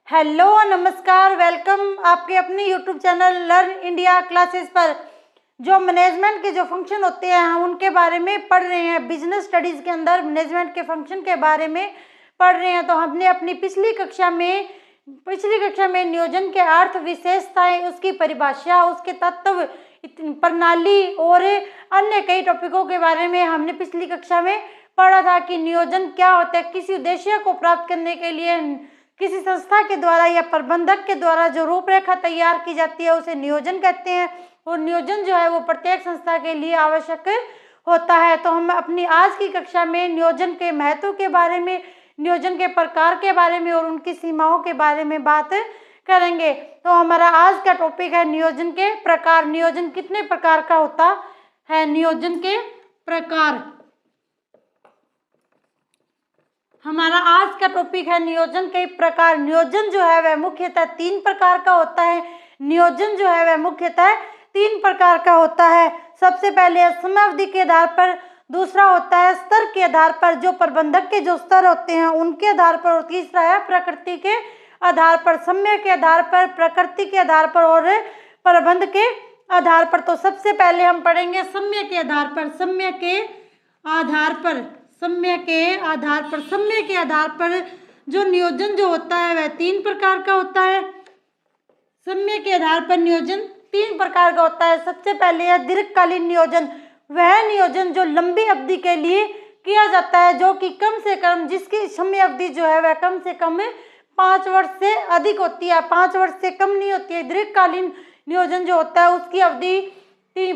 Hello नमस्कार, welcome आपके अपने YouTube channel learn India classes पर। जो मैनेजमेंट के जो फंक्शन होते हैं हम उनके बारे में पढ़ रहे हैं। बिजनेस स्टडीज़ के अंदर मैनेजमेंट के फंक्शन के बारे में पढ़ रहे हैं। तो हमने अपनी पिछली कक्षा में नियोजन के अर्थ, विशेषताएं, उसकी परिभाषा, उसके तत्व, प्रणाली और अन्य कई टॉपिकों के बारे में हमने पिछली कक्षा में पढ़ा था कि नियोजन क्या होता है। किसी उद्देश्य को प्राप्त करने के लिए किसी संस्था के द्वारा या प्रबंधक के द्वारा जो रूपरेखा तैयार की जाती है उसे नियोजन कहते हैं। और नियोजन जो है वो प्रत्येक संस्था के लिए आवश्यक होता है। तो हम अपनी आज की कक्षा में नियोजन के महत्व के बारे में, नियोजन के प्रकार के बारे में और उनकी सीमाओं के बारे में बात करेंगे। तो हमारा आज का टॉपिक है नियोजन के प्रकार। नियोजन कितने प्रकार का होता है? नियोजन के प्रकार। हमारा आज का टॉपिक है नियोजन के प्रकार। नियोजन जो है वह मुख्यतः 3 प्रकार का होता है। नियोजन जो है वह मुख्यतः 3 प्रकार का होता है। सबसे पहले समय अवधि के आधार पर, दूसरा होता है स्तर के आधार पर, जो प्रबंधक के जो स्तर होते हैं उनके आधार पर, और तीसरा है प्रकृति के आधार पर, समय के आधार पर, प्रकृति के आधार पर और प्रबंध के आधार पर। तो सबसे पहले हम पढ़ेंगे समय के आधार पर। समय के आधार पर, समय के आधार पर, समय के आधार पर जो नियोजन जो होता है वह 3 प्रकार का होता है। समय के आधार पर नियोजन 3 प्रकार का होता है। सबसे पहले है दीर्घकालीन नियोजन। वह नियोजन जो लंबी अवधि के लिए किया जाता है, जो कि कम से कम, जिसकी समय अवधि जो है वह कम से कम 5 वर्ष से अधिक होती है, 5 वर्ष से कम नहीं होती है। दीर्घकालीन नियोजन जो होता है उसकी अवधि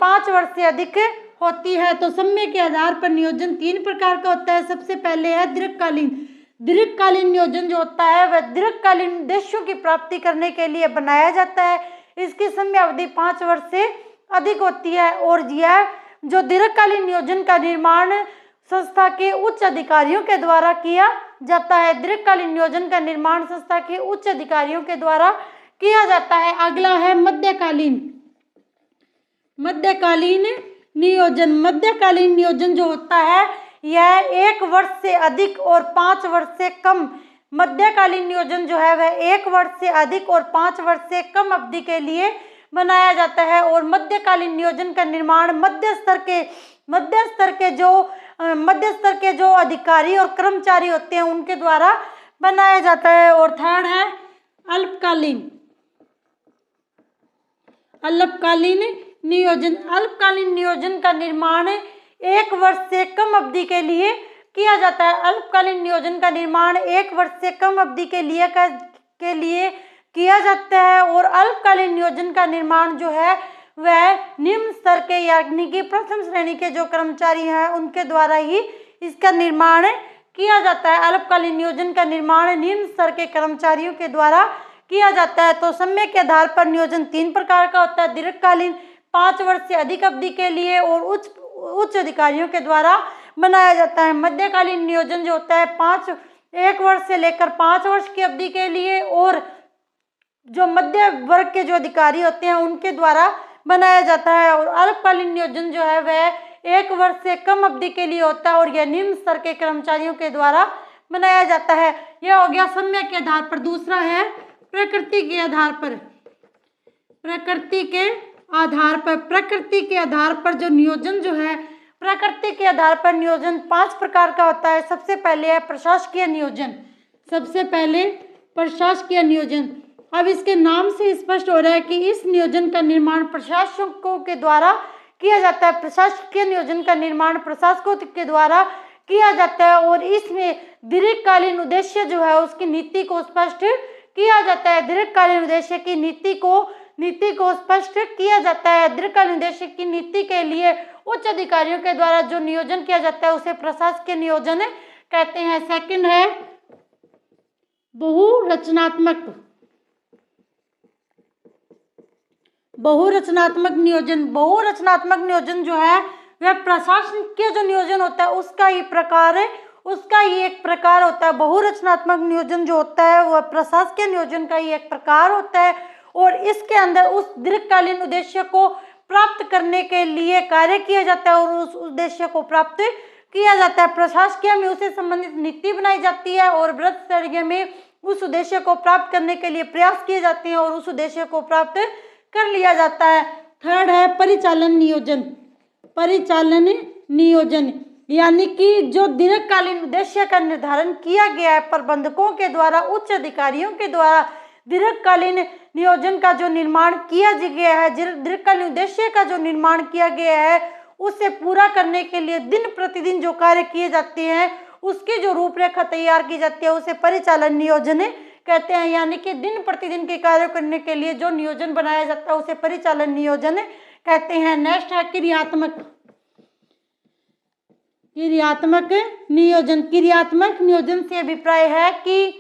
5 वर्ष से अधिक होती है। तो समय के आधार पर नियोजन 3 प्रकार का होता है। सबसे पहले है दीर्घकालीन। दीर्घकालीन नियोजन जो होता है वह दीर्घकालीन उद्देश्यों की प्राप्ति करने के लिए बनाया जाता है। इसकी समय अवधि 5 वर्ष से अधिक होती है। और यह जो दीर्घकालीन नियोजन का निर्माण संस्था के उच्च अधिकारियों के द्वारा किया जाता है। दीर्घकालीन नियोजन का निर्माण संस्था के उच्च अधिकारियों के द्वारा किया जाता है। अगला है मध्यकालीन नियोजन। मध्यकालीन नियोजन जो होता है यह 1 वर्ष से अधिक और 5 वर्ष से कम, मध्यकालीन नियोजन जो है वह 1 वर्ष से अधिक और 5 वर्ष से कम अवधि के लिए बनाया जाता है। और मध्यकालीन नियोजन का निर्माण मध्य स्तर के जो अधिकारी और कर्मचारी होते हैं उनके द्वारा बनाया जाता है। और थर्ड है अल्पकालीन नियोजन। अल्पकालीन नियोजन का निर्माण 1 वर्ष से कम अवधि के लिए किया जाता है। अल्पकालीन नियोजन का निर्माण 1 वर्ष से कम अवधि के लिए किया जाता है। और अल्पकालीन नियोजन का निर्माण जो है वह निम्न स्तर के, यानी कि प्रथम श्रेणी के जो कर्मचारी हैं उनके द्वारा ही इसका निर्माण किया जाता है। अल्पकालीन नियोजन का निर्माण निम्न स्तर के कर्मचारियों के द्वारा किया जाता है। तो समय के आधार पर नियोजन 3 प्रकार का होता है। दीर्घकालीन 5 वर्ष से अधिक अवधि के लिए और उच्च अधिकारियों के द्वारा बनाया जाता है। मध्यकालीन नियोजन जो होता है 1 वर्ष से लेकर 5 वर्ष की अवधि के लिए और जो मध्य वर्ग के जो अधिकारी होते हैं उनके द्वारा बनाया जाता है। और अल्पकालीन नियोजन जो है वह 1 वर्ष से कम अवधि के लिए होता है और यह निम्न स्तर के कर्मचारियों के द्वारा बनाया जाता है। यह हो गया समय के आधार पर। दूसरा है प्रकृति के आधार पर। प्रकृति के आधार पर जो नियोजन जो है, प्रकृति के आधार पर नियोजन 5 प्रकार का होता है। सबसे पहले है प्रशासकीय नियोजन। अब इसके नाम से स्पष्ट हो रहा है कि इस नियोजन का निर्माण प्रशासकों के द्वारा किया जाता है। प्रशासकीय नियोजन का निर्माण प्रशासकों के द्वारा किया जाता है और इसमें दीर्घकालीन उद्देश्य जो है उसकी नीति को स्पष्ट किया जाता है। दीर्घकालीन उद्देश्य की नीति को स्पष्ट किया जाता है। दीर्घकालीन उद्देश्य की नीति के लिए उच्च अधिकारियों के द्वारा जो नियोजन किया जाता है उसे प्रशासकीय नियोजन कहते हैं। सेकंड है बहुरचनात्मक नियोजन। बहुरचनात्मक नियोजन जो है वह प्रशासकीय जो नियोजन होता है उसका ही एक प्रकार होता है। बहुरचनात्मक नियोजन जो होता है वह प्रशासकीय नियोजन का ही एक प्रकार होता है और इसके अंदर उस दीर्घकालीन उद्देश्य को प्राप्त करने के लिए कार्य किया जाता है और उस उद्देश्य को प्राप्त किया जाता है। प्रशासकीय में उससे संबंधित नीति बनाई जाती है और वृत्त स्तरीय में उस उद्देश्य को प्राप्त करने के लिए प्रयास किए जाते हैं और उस उद्देश्य को प्राप्त कर लिया जाता है। थर्ड है परिचालन नियोजन। परिचालन नियोजन यानी कि जो दीर्घकालीन उद्देश्य का निर्धारण किया गया है प्रबंधकों के द्वारा, उच्च अधिकारियों के द्वारा, दीर्घकालीन नियोजन का जो निर्माण किया गया है, दीर्घकालीन उद्देश्य का जो निर्माण किया गया है, उसे पूरा करने के लिए दिन प्रतिदिन जो कार्य किए जाते हैं उसकी जो रूपरेखा तैयार की जाती है उसे परिचालन नियोजन कहते हैं। यानी कि दिन प्रतिदिन के कार्य करने के लिए जो नियोजन बनाया जाता है उसे परिचालन नियोजन कहते हैं। नेक्स्ट है क्रियात्मक नियोजन। क्रियात्मक नियोजन से अभिप्राय है कि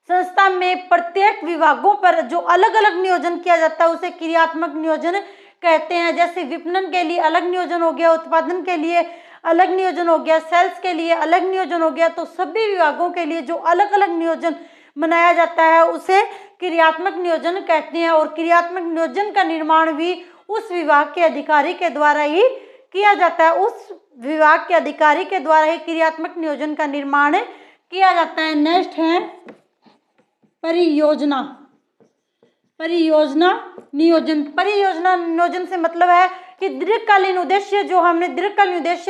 संस्था में प्रत्येक विभागों पर जो अलग अलग नियोजन किया जाता है उसे क्रियात्मक नियोजन कहते हैं। जैसे विपणन के लिए अलग नियोजन हो गया, उत्पादन के लिए अलग नियोजन हो गया, सेल्स के लिए अलग नियोजन हो गया। तो सभी विभागों के लिए जो अलग अलग नियोजन बनाया जाता है उसे क्रियात्मक नियोजन कहते हैं। और क्रियात्मक नियोजन का निर्माण भी उस विभाग के अधिकारी के द्वारा ही किया जाता है। उस विभाग के अधिकारी के द्वारा ही क्रियात्मक नियोजन का निर्माण किया जाता है। नेक्स्ट है परियोजना नियोजन। परियोजना नियोजन से मतलब है कि दीर्घकालीन उद्देश्य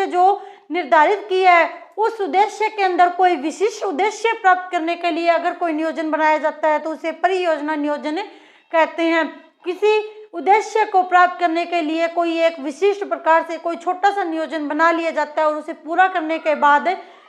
जो निर्धारित किया है उस उद्देश्य के अंदर कोई विशिष्ट उद्देश्य प्राप्त करने के लिए अगर कोई नियोजन बनाया जाता है तो उसे परियोजना नियोजन कहते हैं। किसी उद्देश्य को प्राप्त करने के लिए कोई एक विशिष्ट प्रकार से कोई छोटा सा नियोजन बना लिया जाता है और उसे पूरा करने के बाद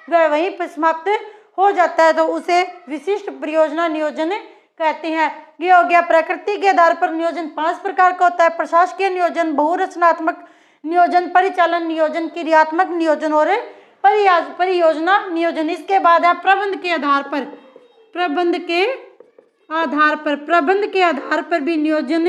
वह वहीं पर समाप्त हो जाता है तो उसे विशिष्ट परियोजना नियोजन कहते हैं। ये हो गया प्रकृति के आधार पर नियोजन 5 प्रकार का होता है। प्रशासकीय नियोजन, बहुरचनात्मक नियोजन, परिचालन नियोजन, क्रियात्मक नियोजन और परियोजना नियोजन। इसके बाद है प्रबंध के आधार पर भी नियोजन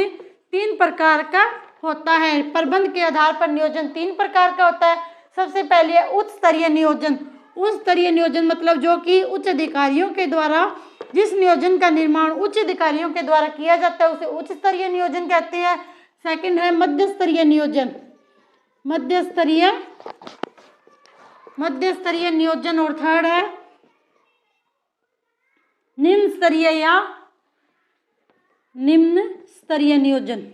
3 प्रकार का होता है। प्रबंध के आधार पर नियोजन 3 प्रकार का होता है। सबसे पहले है उच्च स्तरीय नियोजन। उच्च स्तरीय नियोजन मतलब जो कि उच्च अधिकारियों के द्वारा, जिस नियोजन का निर्माण उच्च अधिकारियों के द्वारा किया जाता है उसे उच्च स्तरीय नियोजन कहते हैं। सेकंड है मध्य स्तरीय नियोजन और थर्ड है निम्न स्तरीय नियोजन।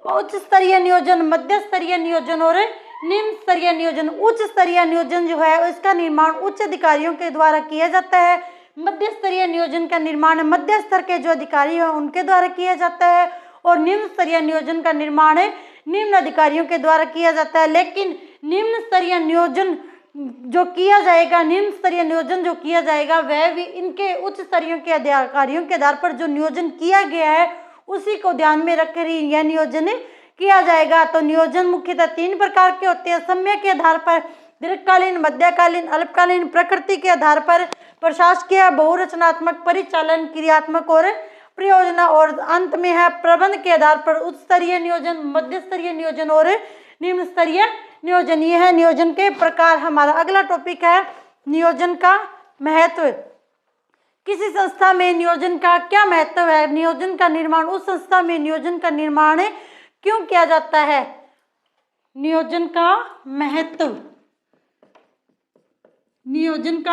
उच्च स्तरीय नियोजन, मध्य स्तरीय नियोजन और निम्न स्तरीय नियोजन। उच्च स्तरीय नियोजन जो है इसका निर्माण उच्च अधिकारियों के द्वारा किया जाता है। मध्य स्तरीय नियोजन का निर्माण मध्य स्तर के जो अधिकारी हैं उनके द्वारा किया जाता है और निम्न स्तरीय नियोजन का निर्माण निम्न अधिकारियों के द्वारा किया जाता है। लेकिन निम्न स्तरीय नियोजन जो किया जाएगा वह भी इनके उच्च स्तरीय के अधिकारियों के आधार पर जो नियोजन किया गया है उसी को ध्यान में रखकर ही यह नियोजन किया जाएगा। तो नियोजन मुख्यतः 3 प्रकार के होते हैं। समय के आधार पर, दीर्घकालीन, मध्यकालीन, अल्पकालीन, प्रकृति के आधार पर, प्रशासकीय, बहुरचनात्मक, परिचालन, क्रियात्मक और परियोजना। और अंत में है प्रबंध के आधार पर उच्च स्तरीय नियोजन, मध्य स्तरीय नियोजन और निम्न स्तरीय नियोजन। यह है नियोजन के प्रकार। हमारा अगला टॉपिक है नियोजन का महत्व। किसी संस्था में नियोजन का क्या महत्व है? नियोजन का निर्माण, उस संस्था में नियोजन का निर्माण क्यों किया जाता है? नियोजन का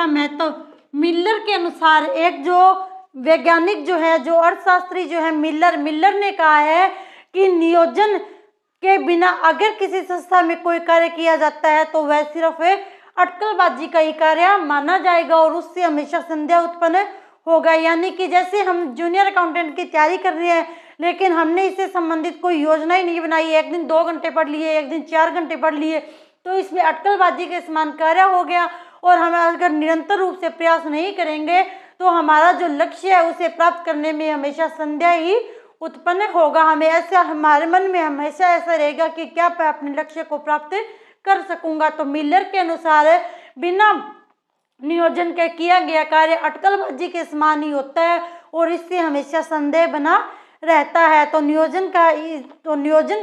महत्व मिलर के अनुसार, एक जो वैज्ञानिक जो है, जो अर्थशास्त्री जो है मिलर ने कहा है कि नियोजन के बिना अगर किसी संस्था में कोई कार्य किया जाता है तो वह सिर्फ अटकलबाजी का ही कार्य माना जाएगा और उससे हमेशा संदेह उत्पन्न होगा। यानी कि जैसे हम जूनियर अकाउंटेंट की तैयारी कर रहे हैं लेकिन हमने इससे संबंधित कोई योजना ही नहीं बनाई, एक दिन 2 घंटे पढ़ लिए, एक दिन 4 घंटे पढ़ लिए, तो इसमें अटकलबाजी के समान कार्य हो गया। और हम अगर निरंतर रूप से प्रयास नहीं करेंगे तो हमारा जो लक्ष्य है उसे प्राप्त करने में हमेशा संदेह ही उत्पन्न होगा। हमारे मन में हमेशा ऐसा रहेगा कि क्या मैं अपने लक्ष्य को प्राप्त कर सकूंगा। तो मिलर के अनुसार बिना नियोजन के किया गया कार्य अटकलबाजी के समान ही होता है और इससे हमेशा संदेह बना रहता है। तो नियोजन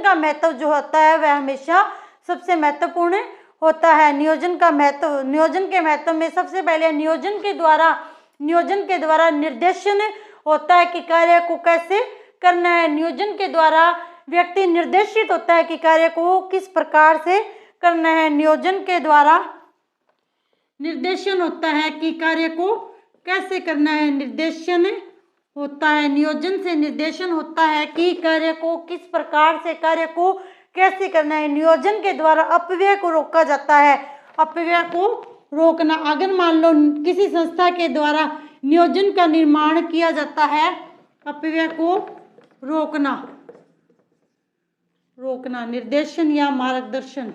का महत्व जो होता है वह हमेशा सबसे महत्वपूर्ण होता है। नियोजन के महत्व में सबसे पहले नियोजन के द्वारा निर्देशन होता है कि कार्य को कैसे करना है। नियोजन के द्वारा व्यक्ति निर्देशित होता है कि कार्य को किस प्रकार से करना है। नियोजन के द्वारा निर्देशन होता है कि कार्य को कैसे करना है, निर्देशन होता है। नियोजन से निर्देशन होता है कि कार्य को किस प्रकार से, कार्य को कैसे करना है। नियोजन के द्वारा अपव्यय को रोका जाता है। अपव्यय को रोकना, अगर मान लो किसी संस्था के द्वारा नियोजन का निर्माण किया जाता है, अपव्यय को रोकना, निर्देशन या मार्गदर्शन।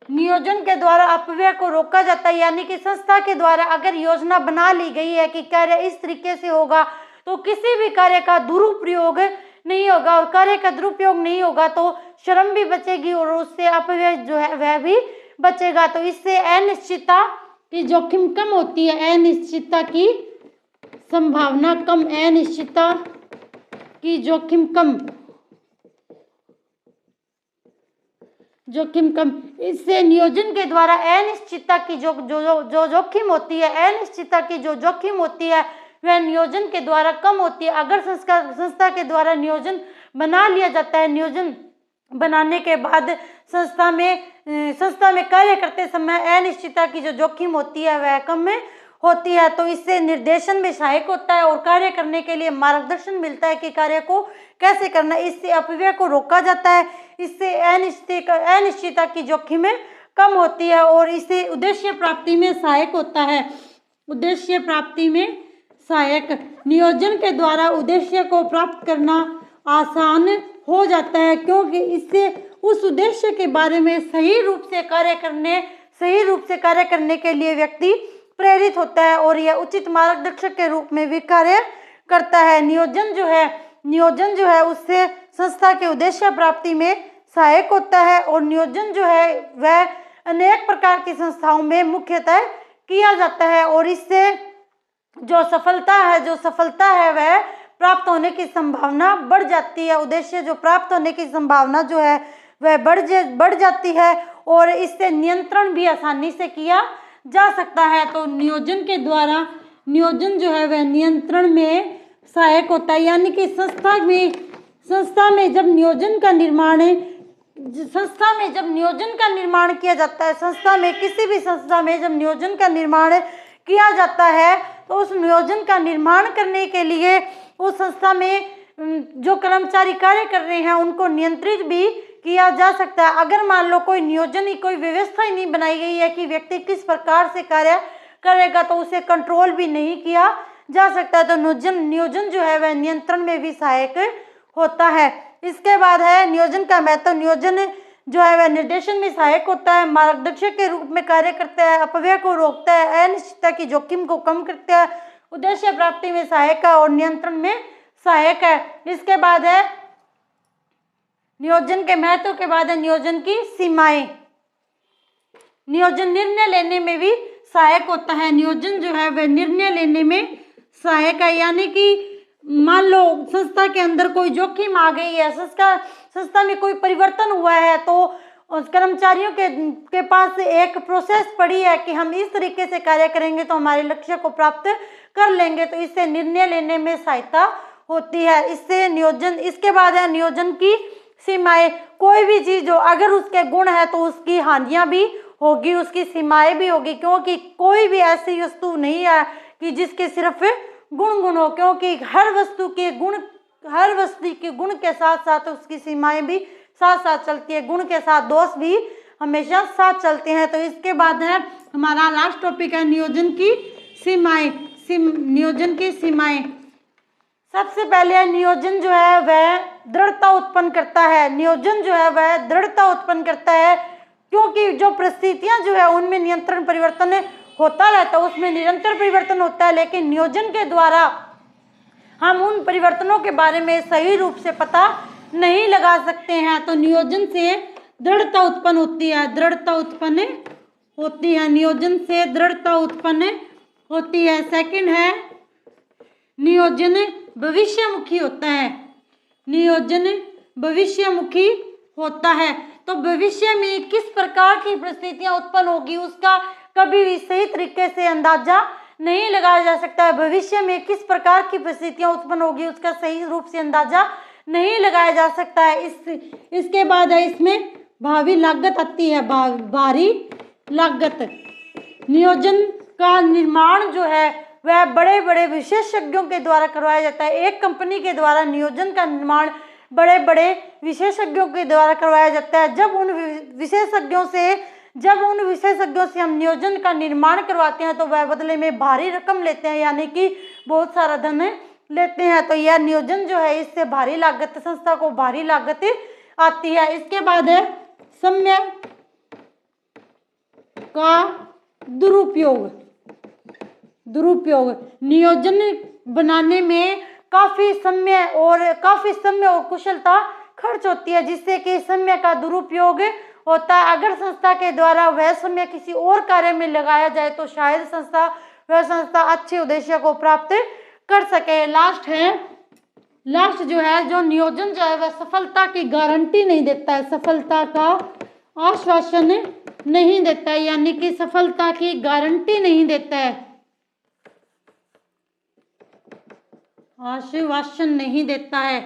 नियोजन के द्वारा अपव्यय को रोका जाता है, यानी कि संस्था के द्वारा अगर योजना बना ली गई है कि कार्य इस तरीके से होगा तो किसी भी कार्य का दुरुपयोग नहीं होगा, और कार्य का दुरुपयोग नहीं होगा तो श्रम भी बचेगी और उससे अपव्यय जो है वह भी बचेगा। तो इससे अनिश्चितता की जोखिम कम होती है, अनिश्चितता की संभावना कम, अनिश्चितता की जोखिम कम। इससे नियोजन के द्वारा अनिश्चितता की जो जोखिम होती है, अनिश्चितता की जो जोखिम होती है वह नियोजन के द्वारा कम होती है। अगर संस्था के द्वारा नियोजन बना लिया जाता है, नियोजन बनाने के बाद संस्था में कार्य करते समय अनिश्चितता की जो जोखिम होती है वह कम होती है। तो इससे निर्देशन में सहायक होता है और कार्य करने के लिए मार्गदर्शन मिलता है कि कार्य को कैसे करना है। इससे अपव्यय को रोका जाता है, इससे अनिश्चितता की जोखिम कम होती है और इससे उद्देश्य प्राप्ति में सहायक होता है। उद्देश्य प्राप्ति में सहायक, नियोजन के द्वारा उद्देश्य को प्राप्त करना आसान हो जाता है, क्योंकि इससे उस उद्देश्य के बारे में सही रूप से कार्य करने के लिए व्यक्ति प्रेरित होता है और यह उचित मार्गदर्शक के रूप में भी कार्य करता है। नियोजन जो है उससे संस्था के उद्देश्य प्राप्ति में सहायक होता है और नियोजन जो है वह अनेक प्रकार की संस्थाओं में मुख्यतः किया जाता है और इससे जो सफलता है वह प्राप्त होने की संभावना बढ़ जाती है। उद्देश्य जो प्राप्त होने की संभावना जो है वह बढ़ जाती है और इससे नियंत्रण भी आसानी से किया जा सकता है। तो नियोजन के द्वारा नियोजन जो है वह नियंत्रण में सहायक होता है, यानी कि संस्था में जब नियोजन का निर्माण किया जाता है, किसी भी संस्था में जब नियोजन का निर्माण किया जाता है तो उस नियोजन का निर्माण करने के लिए उस संस्था में जो कर्मचारी कार्य कर रहे हैं उनको नियंत्रित भी किया जा सकता है। अगर मान लो कोई व्यवस्था ही नहीं बनाई गई है कि व्यक्ति किस प्रकार से कार्य करेगा तो उसे कंट्रोल भी नहीं किया जा सकता है। तो नियोजन जो है वह नियंत्रण में भी सहायक होता है। इसके बाद है नियोजन का महत्व। नियोजन जो है वह निर्देशन में सहायक होता है, मार्गदर्शक के रूप में कार्य करता है, अपव्यय को रोकता है, अनिश्चितता की जोखिम को कम करता है, उद्देश्य प्राप्ति में सहायक है और नियंत्रण में सहायक है। इसके बाद है नियोजन के महत्व के बाद है नियोजन की सीमाएं। नियोजन निर्णय लेने में भी सहायक होता है। नियोजन जो है वह निर्णय लेने में सहायक है, यानी कि मान लो संस्था के अंदर कोई जोखिम आ गई है, संस्था में कोई परिवर्तन हुआ है तो उस कर्मचारियों के पास एक प्रोसेस पड़ी है कि हम इस तरीके से कार्य करेंगे तो हमारे लक्ष्य को प्राप्त कर लेंगे। तो इससे निर्णय लेने में सहायता होती है। इसके बाद है नियोजन की सीमाएं। कोई भी चीज जो अगर उसके गुण है तो उसकी हानियां भी होगी, उसकी सीमाएं भी होगी, क्योंकि कोई भी ऐसी वस्तु नहीं है कि जिसके सिर्फ गुण हो, क्योंकि हर वस्तु के गुण के साथ साथ उसकी सीमाएं भी साथ साथ चलती है, गुण के साथ दोष भी हमेशा साथ चलते हैं। तो इसके बाद है हमारा लास्ट टॉपिक है नियोजन की सीमाएं। सबसे पहले नियोजन जो है वह दृढ़ता उत्पन्न करता है। क्योंकि जो परिस्थितियां जो है उनमें नियंत्रण परिवर्तन होता रहता है, उसमें निरंतर परिवर्तन होता है, लेकिन नियोजन के द्वारा हम उन परिवर्तनों के बारे में सही रूप से पता नहीं लगा सकते हैं। तो नियोजन से दृढ़ता उत्पन्न होती है। सेकंड है नियोजन भविष्यमुखी होता है। तो भविष्य में किस प्रकार की परिस्थितियां उत्पन्न होगी उसका कभी भी सही तरीके से अंदाजा नहीं लगाया जा सकता है। भविष्य में किस प्रकार की परिस्थितियां उत्पन्न होगी उसका सही रूप से अंदाजा नहीं लगाया जा सकता है। इसके बाद है इसमें भावी लागत आती है। भारी लागत नियोजन का निर्माण जो है वह बड़े बड़े विशेषज्ञों के द्वारा करवाया जाता है। एक कंपनी के द्वारा नियोजन का निर्माण बड़े बड़े विशेषज्ञों के द्वारा करवाया जाता है। जब उन विशेषज्ञों से हम नियोजन का निर्माण करवाते हैं तो वह बदले में भारी रकम लेते हैं, यानी कि बहुत सारा धन लेते हैं। तो यह नियोजन जो है, इससे भारी लागत, संस्था को भारी लागत आती है। इसके बाद है समय का दुरुपयोग। नियोजन बनाने में काफी समय और कुशलता खर्च होती है, जिससे कि समय का दुरुपयोग होता है। अगर संस्था के द्वारा वह समय किसी और कार्य में लगाया जाए तो शायद वह संस्था अच्छे उद्देश्य को प्राप्त कर सके। लास्ट जो है, जो नियोजन जो है वह सफलता की गारंटी नहीं देता है, सफलता का आश्वासन नहीं देता है, यानी कि सफलता की गारंटी नहीं देता है, आश्वासन नहीं देता है,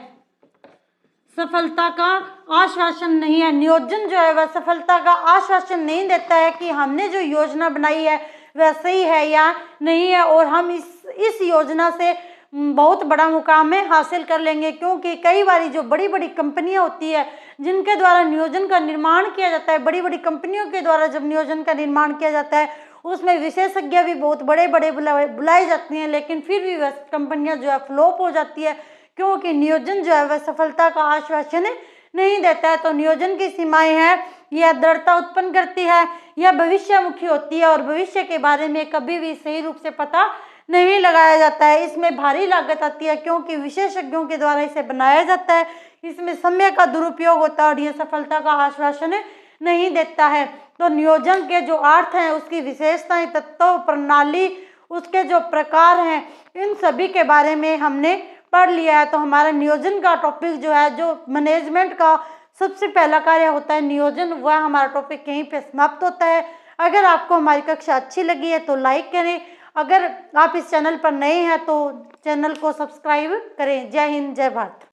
सफलता का आश्वासन नहीं है। नियोजन जो है वह सफलता का आश्वासन नहीं देता है कि हमने जो योजना बनाई है वह सही है या नहीं है और हम इस योजना से बहुत बड़ा मुकाम में हासिल कर लेंगे। क्योंकि कई बार जो बड़ी बड़ी कंपनियां होती है जिनके द्वारा नियोजन का निर्माण किया जाता है, बड़ी बड़ी कंपनियों के द्वारा जब नियोजन का निर्माण किया जाता है उसमें विशेषज्ञ भी बहुत बड़े बड़े बुलाई जाती हैं, लेकिन फिर भी वह कंपनियां जो है फ्लॉप हो जाती है, क्योंकि नियोजन जो है वह सफलता का आश्वासन नहीं देता है। तो नियोजन की सीमाएं हैं, यह दृढ़ता उत्पन्न करती है, यह भविष्यमुखी होती है और भविष्य के बारे में कभी भी सही रूप से पता नहीं लगाया जाता है। इसमें भारी लागत आती है क्योंकि विशेषज्ञों के द्वारा इसे बनाया जाता है। इसमें समय का दुरुपयोग होता है और यह सफलता का आश्वासन नहीं देता है। तो नियोजन के जो अर्थ हैं, उसकी विशेषताएं, तत्व, प्रणाली, उसके जो प्रकार हैं, इन सभी के बारे में हमने पढ़ लिया है। तो हमारा नियोजन का टॉपिक जो है, जो मैनेजमेंट का सबसे पहला कार्य होता है नियोजन, वह हमारा टॉपिक यहीं पे समाप्त होता है। अगर आपको हमारी कक्षा अच्छी लगी है तो लाइक करें, अगर आप इस चैनल पर नए हैं तो चैनल को सब्सक्राइब करें। जय हिंद, जय भारत।